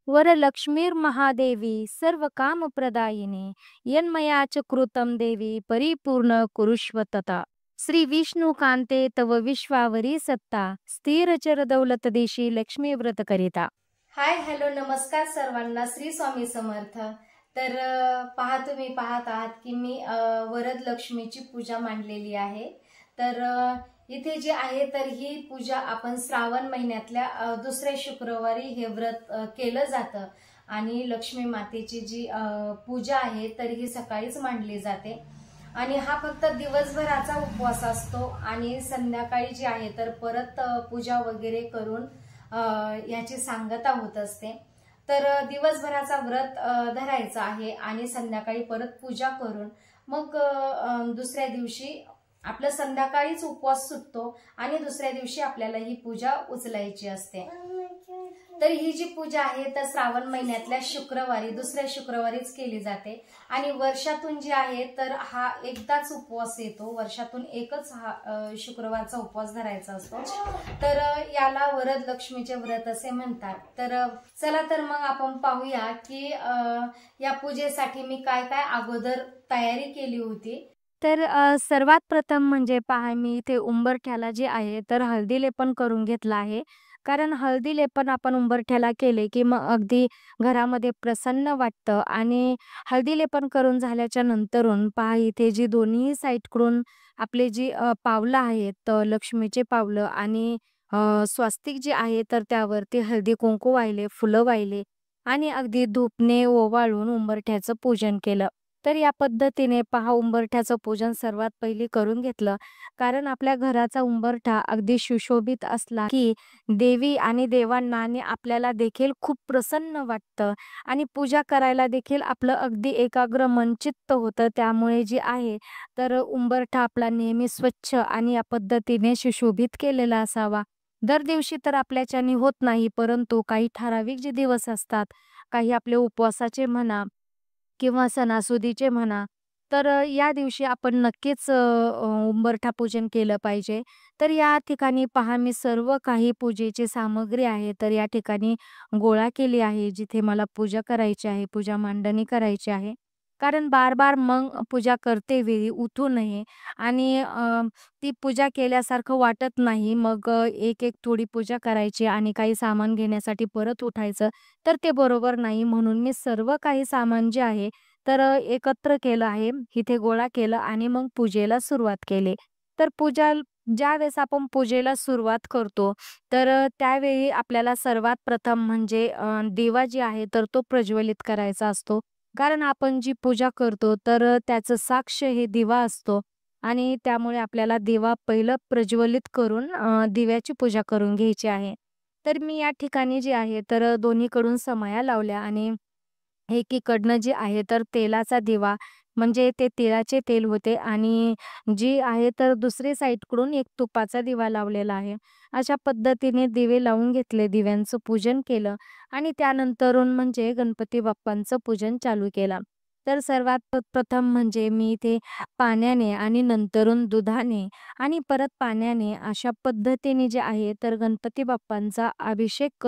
वरलक्ष्मीर्महादेवी सर्वकामप्रदायिने यन्मया च कृतं देवी परिपूर्ण कुरुष्व तथा. श्री विष्णुकांते तव विश्वावरी सत्ता स्थिरचर दौलत देशी लक्ष्मी व्रत करिता. हाय हॅलो नमस्कार सर्वांना. श्री स्वामी समर्थ. तर तुम्ही पाहत आहात की मी वरद लक्ष्मीची पूजा मांडलेली आहे. तर इथे जे आहे तर ही पूजा आपण श्रावण महिन्यातल्या दुसऱ्या शुक्रवारी हे व्रत केलं जातं आणि लक्ष्मी मातेची जी पूजा आहे तर ही सकाळीच मांडली जाते आणि हा फक्त दिवसभराचा उपवास असतो आणि संध्याकाळी जी आहे तर परत पूजा वगैरे करून याची सांगता होत असते. तर दिवसभराचा व्रत धरायचा आहे आणि संध्याकाळी परत पूजा करून मग दुसऱ्या दिवशी आपलं संध्याकाळीच उपवास सुटतो आणि दुसऱ्या दिवशी आपल्याला ही पूजा उचलायची असते. तर ही जी पूजा आहे तर श्रावण महिन्यातल्या शुक्रवारी दुसऱ्या शुक्रवारीच केली जाते आणि वर्षातून जी आहे तर हा एकदाच उपवास येतो. वर्षातून एकच हा शुक्रवारचा उपवास धरायचा असतो. तर याला वरद लक्ष्मीचे व्रत असे म्हणतात. तर चला तर मग आपण पाहूया की या पूजेसाठी मी काय काय अगोदर तयारी केली होती. तर सर्वात प्रथम म्हणजे पहा, मी इथे उंबरठ्याला जे आहे तर हळदी लेपन करून घेतलं आहे. कारण हळदी लेपन आपण उंबरठ्याला केले की मग अगदी घरामध्ये प्रसन्न वाटतं. आणि हळदी लेपन करून झाल्याच्या नंतरून पहा, इथे जी दोन्ही साईडकडून आपले जी पावलं आहेत, लक्ष्मीचे पावलं आणि स्वस्तिक जे आहे तर त्यावरती हळदी कुंकू वाहिले, फुलं वाहिले आणि अगदी धूपने ओवाळून उंबरठ्याचं पूजन केलं. तर या पद्धतीने पहा, उंबरठ्याचं पूजन सर्वात पहिली करून घेतलं. कारण आपल्या घराचा उंबरठा अगदी सुशोभित असला की देवी आणि देवांना आणि आपल्याला देखील खूप प्रसन्न वाटतं आणि पूजा करायला देखील आपलं अगदी एकाग्र मन चित्त होतं. त्यामुळे जे आहे तर उंबरठा आपला नेहमी स्वच्छ आणि या पद्धतीने सुशोभित केलेला असावा. दर दिवशी तर आपल्याच्याने होत नाही, परंतु काही ठराविक जे दिवस असतात, काही आपले उपवासाचे म्हणा किंवा सणासुदीचे म्हणा, तर या दिवशी आपण नक्कीच उंबरठा पूजन केलं पाहिजे. तर या ठिकाणी पहा, मी सर्व काही पूजेची सामग्री आहे तर या ठिकाणी गोळा केली आहे, जिथे मला पूजा करायची आहे, पूजा मांडणी करायची आहे. कारण बार-बार मग पूजा करते वेळी उठू नये आणि ती पूजा केल्यासारखं वाटत नाही. मग एक-एक थोडी पूजा करायची आणि काही सामान घेण्यासाठी परत उठायचं, तर ते बरोबर नाही. म्हणून मी सर्व काही सामान जे आहे तर एकत्र केलं आहे, इथे गोळा केलं आणि मग पूजेला सुरुवात केली. तर ज्यावेळेस आपण पूजेला सुरुवात करतो, तर त्यावेळी आपल्याला सर्वात प्रथम म्हणजे दिवा जे आहे तर तो प्रज्वलित करायचा असतो. कारण आपण जी पूजा करतो तर त्याचं साक्ष हे दिवा असतो आणि त्यामुळे आपल्याला दिवा पहिलं प्रज्वलित करून दिव्याची पूजा करून घ्यायची आहे. तर मी या ठिकाणी जे आहे तर दोन्हीकडून समया लावल्या आणि एकीकडनं जे आहे तर तेलाचा दिवा म्हणजे ते तिळाचे तेल होते आणि जी आहे तर दुसरी साईडकडून एक तुपाचा दिवा लावलेला आहे. अशा पद्धतीने दिवे लावून घेतले, दिव्यांचं पूजन केलं आणि त्यानंतरून म्हणजे गणपती बाप्पांचं पूजन चालू केलं. तर सर्वात प्रथम म्हणजे मी इथे पाण्याने आणि नंतरून दुधाने आणि परत पाण्याने अशा पद्धतीने जे आहे तर गणपती बाप्पांचा अभिषेक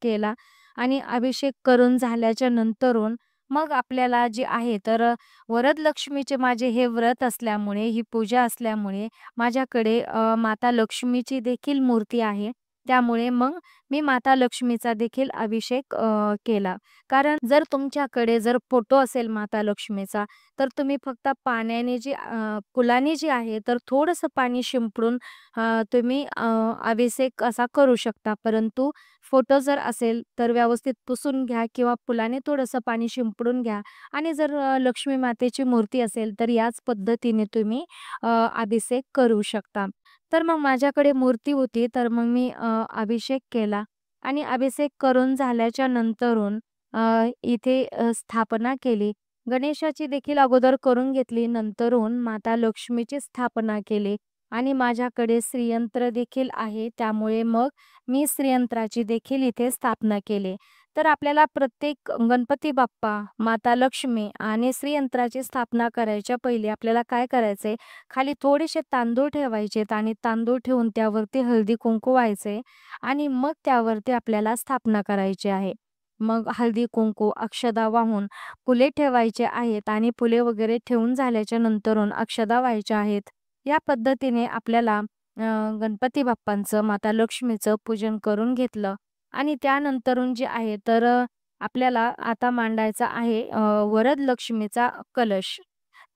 केला आणि अभिषेक करून झाल्याच्या नंतरून मग आपल्याला जे आहे तर वरद लक्ष्मीचे माझे हे व्रत असल्यामुळे, ही पूजा असल्यामुळे माझ्याकडे माता लक्ष्मीची देखील मूर्ती आहे. त्यामुळे मग मी माता लक्ष्मीचा देखील अभिषेक केला. कारण जर तुमच्याकडे जर फोटो असेल माता लक्ष्मीचा, तर तुम्ही फक्त पाण्याने फुलाने जे आहे तर थोडंसं पाणी शिंपडून तुम्ही अभिषेक असा करू शकता. परंतु फोटो जर असेल तर व्यवस्थित पुसून घ्या किंवा फुलाने थोडंसं पाणी शिंपडून घ्या आणि जर लक्ष्मी मातेची मूर्ती असेल तर याच पद्धतीने तुम्ही अभिषेक करू शकता. तर मग माझ्याकडे मूर्ती होती तर मग मी अभिषेक केला आणि अभिषेक करून झाल्याच्या नंतरून इथे स्थापना केली. गणेशाची देखील अगोदर करून घेतली, नंतरून माता लक्ष्मीची स्थापना केली आणि माझ्याकडे श्रीयंत्र देखील आहे. त्यामुळे मग मी श्रीयंत्राची देखील इथे स्थापना केली. तर आपल्याला प्रत्येक गणपती बाप्पा, माता लक्ष्मी आणि श्रीयंत्राची स्थापना करायच्या पहिले आपल्याला काय करायचंय, खाली थोडेसे तांदूळ ठेवायचेत आणि तांदूळ ठेवून त्यावरती हळदी कुंकू व्हायचे आणि मग त्यावरती आपल्याला स्थापना करायची आहे. मग हळदी-कुंकू, अक्षदा वाहून फुले ठेवायचे आहेत आणि फुले वगैरे ठेवून झाल्याच्या नंतरून अक्षदा व्हायच्या आहेत. या पद्धतीने आपल्याला गणपती बाप्पांचं, माता लक्ष्मीचं पूजन करून घेतलं आणि त्यानंतरून जे आहे तर आपल्याला आता मांडायचा आहे वरदलक्ष्मीचा कलश.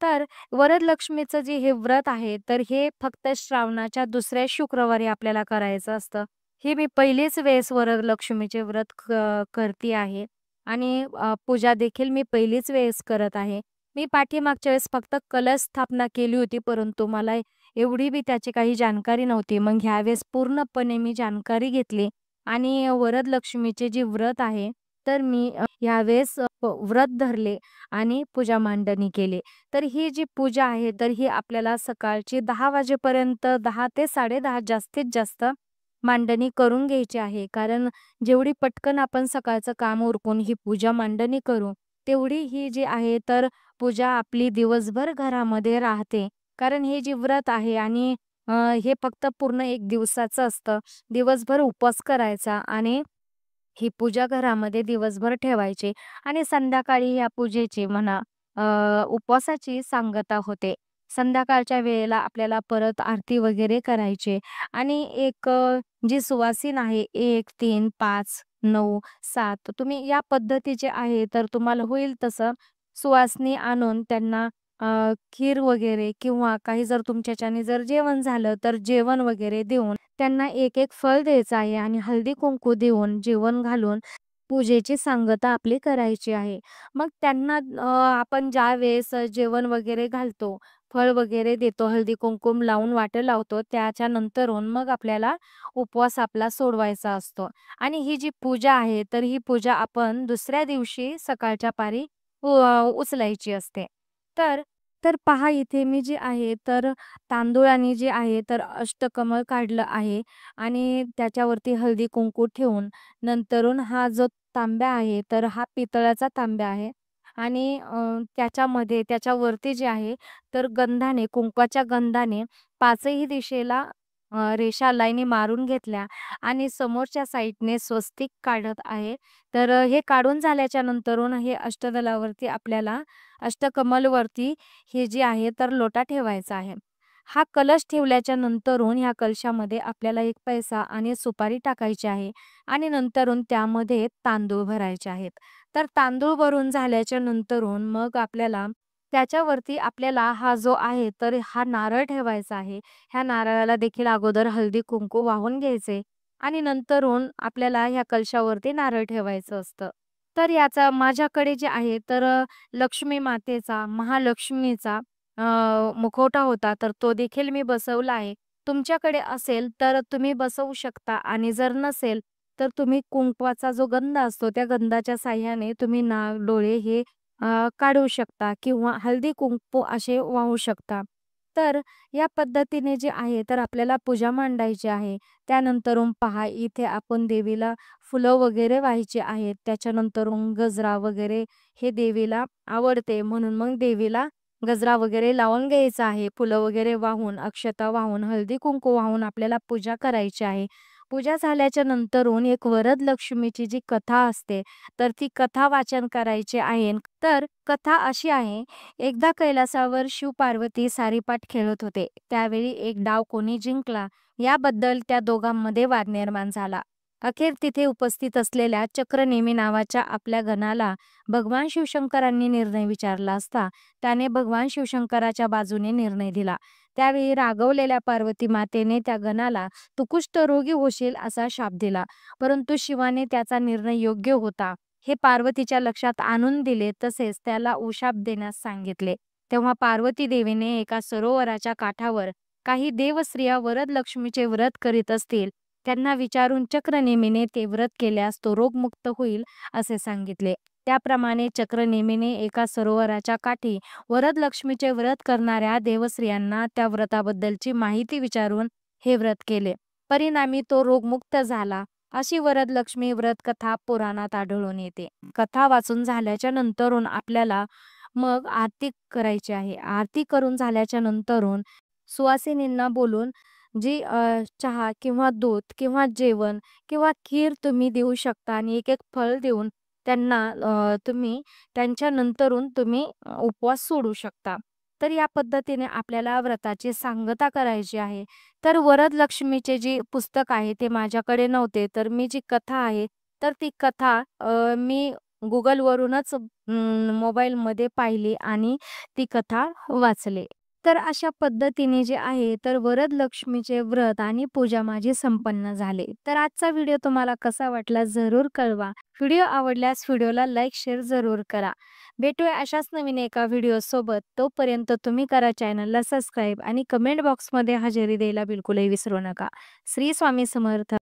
तर वरदलक्ष्मीचं जे हे व्रत आहे, तर हे फक्त श्रावणाच्या दुसऱ्या शुक्रवारी आपल्याला करायचं असतं. हे मी पहिलीच वेळेस वरदलक्ष्मीचे व्रत करती आहे आणि पूजा देखील मी पहिलीच वेळेस करत आहे. मी पाठीमागच्या वेळेस फक्त कलश स्थापना केली होती, परंतु मला एवढी बी त्याची काही जाणकारी नव्हती. मग ह्यावेळेस पूर्णपणे मी जाणकारी घेतली आणि वरदलक्ष्मीचे जे व्रत आहे, तर मी यावेळेस व्रत धरले आणि पूजा मांडणी केली. तर ही जी पूजा आहे, तर ही आपल्याला सकाळची 10 वाजेपर्यंत 10 ते 10:30 जास्तीत जास्त मांडणी करून घ्यायची आहे. कारण जेवढी पटकन आपण सकाळचं काम उरकून ही पूजा मांडणी करू, तेवढी ही जी आहे तर पूजा आपली दिवसभर घरामध्ये राहते. कारण हे जे व्रत आहे आणि अ, हे फक्त पूर्ण 1 दिवसाचं असतं. दिवसभर उपवास करायचा आणि ही पूजा घरामध्ये दिवसभर ठेवायची आणि संध्याकाळी या पूजेची म्हणा उपवासाची सांगता होते. संध्याकाळच्या वेळेला आपल्याला परत आरती वगैरे करायची आणि एक जी सुवासीन आहे 1, 3, 5, 9, 7 तुम्ही या पद्धतीचे आहे तर तुम्हाला होईल तसं सुवासनी आणून त्यांना खीर वगैरे किंवा काही जर तुमच्याच्याने जर जेवण झालं तर जेवण वगैरे देऊन त्यांना एक-एक फळ द्यायचं आहे आणि हळदी-कुंकू देऊन, जेवण घालून पूजेची सांगता आपली करायची आहे. मग त्यांना आपण ज्यावेळेस जेवण वगैरे घालतो, फळ वगैरे देतो, हळदी-कुंकू लावून वाटं लावतो, त्याच्यानंतरून मग आपल्याला उपवास आपला सोडवायचा असतो. आणि ही जी पूजा आहे, तर ही पूजा आपण दुसऱ्या दिवशी सकाळच्या पारी उचलायची असते. तर तर पहा इथे मी जे आहे तर तांदूळाने जे आहे तर अष्टकमळ काढलं आहे आणि त्याच्यावरती हळदी-कुंकू ठेवून नंतरून हा जो तांब्या आहे, तर हा पितळाचा तांब्या आहे आणि त्याच्यामध्ये त्याच्यावरती जे आहे, तर गंधाने, कुंकवाच्या गंधाने पाचही दिशेला रेषा लाईनी मारून घेतल्या आणि समोरच्या साईडने स्वस्तिक काढत आहे. तर हे काढून झाल्याच्या नंतरून हे अष्टदलावरती आपल्याला अष्टकमलवरती हे जे आहे, तर लोटा ठेवायचा आहे. हा कलश ठेवल्याच्या नंतरून ह्या कलशामध्ये आपल्याला 1 पैसा आणि सुपारी टाकायची आहे आणि नंतरून त्यामध्ये तांदूळ भरायचे आहेत. तर तांदूळ भरून झाल्याच्या नंतरून मग आपल्याला त्याच्यावरती आपल्याला हा जो आहे तर हा नारळ ठेवायचा आहे. ह्या नारळाला देखील अगोदर हळदी-कुंकू वाहून घ्यायचे आणि नंतरून आपल्याला ह्या कलशावरती नारळ ठेवायचं असतं. तर याचा माझ्याकडे जे आहे तर लक्ष्मी मातेचा, महालक्ष्मीचा मुखवटा होता, तर तो देखील मी बसवला आहे. तुमच्याकडे असेल तर तुम्ही बसवू शकता आणि जर नसेल, तर तुम्ही कुंकवाचा जो गंध असतो, त्या गंधाच्या साहाय्याने तुम्ही नाक, डोळे हे काढू शकता किंवा हळदी-कुंकू असे वाहू शकता. तर या पद्धतीने जे आहे, तर आपल्याला पूजा मांडायची आहे. त्यानंतरून पहा, इथे आपण देवीला फुलं वगैरे वाहायची आहेत. त्याच्यानंतरून गजरा वगैरे हे देवीला आवडते, म्हणून मग देवीला गजरा वगैरे लावून घ्यायचा आहे. फुलं वगैरे वाहून, अक्षता वाहून, हळदी-कुंकू वाहून आपल्याला पूजा करायची आहे. पूजा झाल्याच्या नंतरून एक वरदलक्ष्मीची जी कथा असते, तर ती कथा वाचन करायचे आहे. तर कथा अशी आहे, एकदा कैलासावर शिव-पार्वती सारीपाट खेळत होते. त्यावेळी एक डाव कोणी जिंकला, याबद्दल त्या दोघांमध्ये वाद निर्माण झाला. अखेर तिथे उपस्थित असलेल्या चक्रनेमी नावाच्या आपल्या गणाला भगवान शिवशंकरांनी निर्णय विचारला असता त्याने भगवान शिवशंकराच्या बाजूने निर्णय दिला. त्यावेळी रागवलेल्या पार्वती मातेने त्या गणाला "तू कुष्ठरोगी होशील" असा शाप दिला. परंतु शिवाने त्याचा निर्णय योग्य होता हे पार्वतीच्या लक्षात आणून दिले, तसेच त्याला उशाप देण्यास सांगितले. तेव्हा पार्वती देवीने एका सरोवराच्या काठावर काही देवस्त्रिया वरदलक्ष्मीचे व्रत करीत असतील, त्यांना विचारून चक्रनेमीने ते व्रत केल्यास तो रोगमुक्त होईल असे सांगितले. त्याप्रमाणे चक्रनेमीने एका सरोवराच्या काठी वरदलक्ष्मीचे व्रत करणाऱ्या देवस्त्रियांना त्या व्रताबद्दलची माहिती विचारून हे व्रत केले. परिणामी तो रोगमुक्त झाला. अशी वरदलक्ष्मी व्रत कथा पुराणात आढळून येते. कथा वाचून झाल्याच्या नंतरून आपल्याला मग आरती करायची आहे. आरती करून झाल्याच्या नंतरून सुवासिनींना बोलून जी चहा किंवा दूध किंवा जेवण किंवा खीर तुम्ही देऊ शकता आणि एक-एक फळ देऊन त्यांना तुम्ही त्यांच्यानंतरून तुम्ही उपवास सोडू शकता. तर या पद्धतीने आपल्याला व्रताची सांगता करायची आहे. तर वरदलक्ष्मीचे जे पुस्तक आहे ते माझ्याकडे नव्हते. तर मी जी कथा आहे, तर ती कथा मी Googleवरूनच मोबाईलमध्ये पाहिली आणि ती कथा वाचली. तर अशा पद्धतीने जे आहे, तर वरदलक्ष्मीचे व्रत आणि पूजा माझी संपन्न झाली. तर आजचा व्हिडिओ तुम्हाला कसा वाटला जरूर कळवा. व्हिडिओ आवडल्यास व्हिडिओला लाईक, शेअर जरूर करा. भेटूया अशाच नवीन एका व्हिडिओसोबत. तोपर्यंत तुम्ही करा चॅनलला सबस्क्राईब आणि कमेंट बॉक्समध्ये हजेरी द्यायला बिलकुलही विसरू नका. श्री स्वामी समर्थ.